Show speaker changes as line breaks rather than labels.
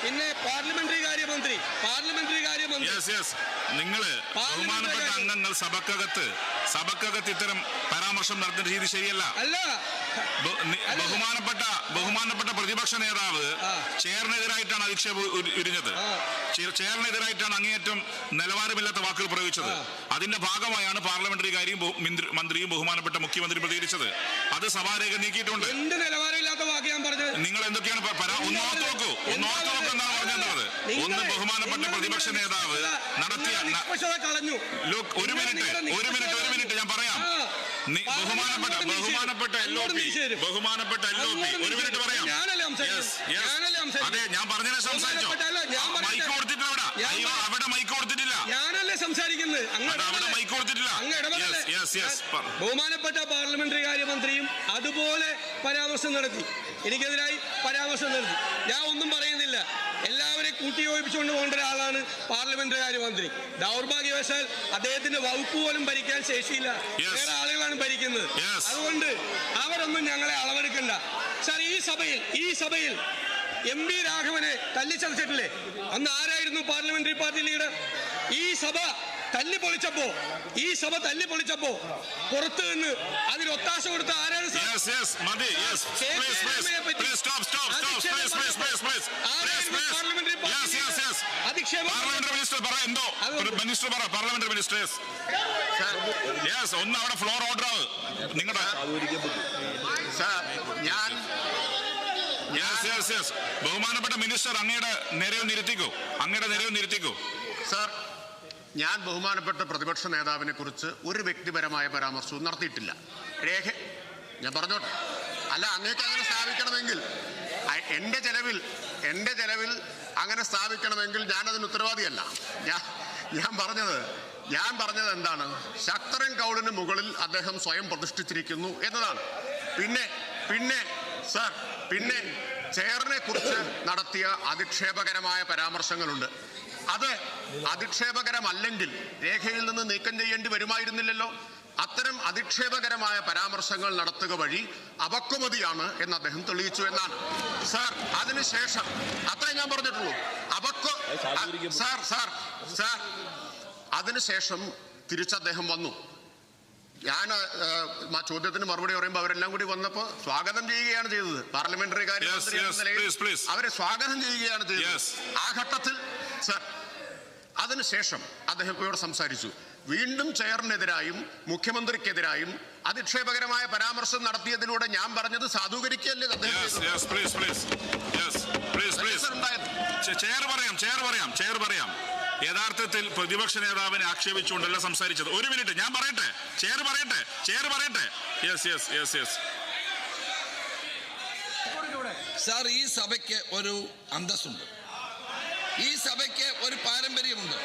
പിന്നെ പാർലമെന്ററി കാര്യമന്ത്രി
നിങ്ങള് ബഹുമാനപ്പെട്ട അംഗങ്ങൾ സഭക്കകത്ത് ഇത്തരം പരാമർശം നടത്തുന്ന രീതി ശരിയല്ല. ബഹുമാനപ്പെട്ട പ്രതിപക്ഷ നേതാവ് ചെയറിനെതിരായിട്ടാണ് അധിക്ഷേപം ഉരിഞ്ഞത്. ചെയറിനെതിരായിട്ടാണ് അങ്ങേയറ്റം നിലവാരമില്ലാത്ത വാക്കുകൾ പ്രയോഗിച്ചത്. അതിന്റെ ഭാഗമായാണ് പാർലമെന്ററി കാര്യം മന്ത്രിയും ബഹുമാനപ്പെട്ട മുഖ്യമന്ത്രി പ്രതികരിച്ചത്. അത് സഭാരേഖ നീക്കിയിട്ടുണ്ട്. നിങ്ങൾ എന്തൊക്കെയാണ് ഒന്നോർത്ത് നോക്കൂ എന്നാണ് പറഞ്ഞത്. ഒന്ന്, ബഹുമാനപ്പെട്ട പ്രതിപക്ഷ നേതാവ് നടത്തിയ ഒരു മിനിറ്റ് ഞാൻ പറയാം. ബഹുമാനപ്പെട്ട LOP ഒരു മിനിറ്റ് പറയാം. അതെ, ഞാൻ പറഞ്ഞതിനെ സംസാരിച്ചോ? മൈക്ക് കൊടുത്തിട്ടില്ല അവിടെ മൈക്ക് കൊടുത്തിട്ടില്ല.
ഞാനല്ലേ സംസാരിക്കുന്നത്,
അവിടെ മൈക്ക് കൊടുത്തിട്ടില്ല.
ബഹുമാനപ്പെട്ട പാർലമെന്ററി കാര്യമന്ത്രിയും അതുപോലെ പരാമർശം നടത്തി, എനിക്കെതിരായി പരാമർശം നടത്തി. ഞാൻ ഒന്നും പറയുന്നില്ല. എല്ലാവരെയും കൂട്ടിയോജിപ്പിച്ചുകൊണ്ട് പോകേണ്ട ഒരാളാണ് പാർലമെന്ററി കാര്യമന്ത്രി. ദൗർഭാഗ്യവശാൽ അദ്ദേഹത്തിന്റെ വകുപ്പ് പോലും ഭരിക്കാൻ ശേഷിയില്ല, വേറെ ആളുകളാണ് ഭരിക്കുന്നത്. അതുകൊണ്ട് അവരൊന്നും ഞങ്ങളെ അളവെടുക്കണ്ട. സാർ, ഈ സഭയിൽ MP രാഘവനെ തല്ലിച്ചതച്ചിട്ടില്ലേ? അന്ന് ആരായിരുന്നു പാർലമെന്ററി പാർട്ടി ലീഡർ? ഈ സഭ തല്ലിപ്പൊളിച്ചപ്പോ പുറത്തു നിന്ന് അതിന് ഒത്താശ കൊടുത്ത ആരാണ്?
ഒന്ന് അവിടെ ഫ്ലോർ ഓർഡർ നിങ്ങളുടെ ബഹുമാനപ്പെട്ട മിനിസ്റ്റർ അങ്ങയുടെ നിരയിൽ നിരത്തിക്കോ.
സാർ, ഞാൻ ബഹുമാനപ്പെട്ട പ്രതിപക്ഷ നേതാവിനെ കുറിച്ച് ഒരു വ്യക്തിപരമായ പരാമർശവും നടത്തിയിട്ടില്ല. ഞാൻ പറഞ്ഞോട്ടെ. അല്ല, അങ്ങേക്ക് അങ്ങനെ സ്ഥാപിക്കണമെങ്കിൽ എൻ്റെ ചെലവിൽ അങ്ങനെ സ്ഥാപിക്കണമെങ്കിൽ ഞാനതിന് ഉത്തരവാദിയല്ല. ഞാൻ പറഞ്ഞത് എന്താണ്? ശക്തരൻ കൗളിന് മുകളിൽ അദ്ദേഹം സ്വയം പ്രതിഷ്ഠിച്ചിരിക്കുന്നു എന്നതാണ്. പിന്നെ ചെയറിനെ കുറിച്ച് നടത്തിയ അധിക്ഷേപകരമായ പരാമർശങ്ങളുണ്ട്. അത് അധിക്ഷേപകരമല്ലെങ്കിൽ രേഖയിൽ നിന്ന് നീക്കം ചെയ്യേണ്ടി വരുമായിരുന്നില്ലല്ലോ. അത്തരം അധിക്ഷേപകരമായ പരാമർശങ്ങൾ നടത്തുക വഴി അപക്വമതിയാണ് എന്ന് അദ്ദേഹം തെളിയിച്ചു എന്നാണ്. സാർ, അതിനുശേഷം അത്രേ ഞാൻ പറഞ്ഞിട്ടുള്ളൂ. അതിനുശേഷം തിരിച്ചദ്ദേഹം വന്നു. ഞാൻ ചോദ്യത്തിന് മറുപടി പറയുമ്പോൾ അവരെല്ലാം കൂടി വന്നപ്പോൾ സ്വാഗതം ചെയ്യുകയാണ് ചെയ്തത്. പാർലമെന്ററി കാര്യമന്ത്രി എന്ന നിലയിൽ അവരെ സ്വാഗതം ചെയ്യുകയാണ് ചെയ്തത്. ആ ഘട്ടത്തിൽ സർ, അതിനുശേഷം അദ്ദേഹം ഇവിടെ സംസാരിച്ചു. വീണ്ടും ചെയറിനെതിരായും മുഖ്യമന്ത്രിക്കെതിരായും അധിക്ഷേപകരമായ പരാമർശം നടത്തിയതിലൂടെ ഞാൻ പറഞ്ഞത് സാധൂകരിക്കുകയല്ലേ അദ്ദേഹം?
ചെയർ പറയാം. യഥാർത്ഥത്തിൽ പ്രതിപക്ഷ നേതാവിനെ ആക്ഷേപിച്ചുകൊണ്ടല്ല സംസാരിച്ചത്. ഒരു മിനിറ്റ് ഞാൻ പറയട്ടെ. ചെയർ പറയട്ടെ.
സാർ, ഈ സഭയ്ക്ക് ഒരു അന്തസ്സുണ്ട്, ഈ സഭയ്ക്ക് ഒരു പാരമ്പര്യമുണ്ട്.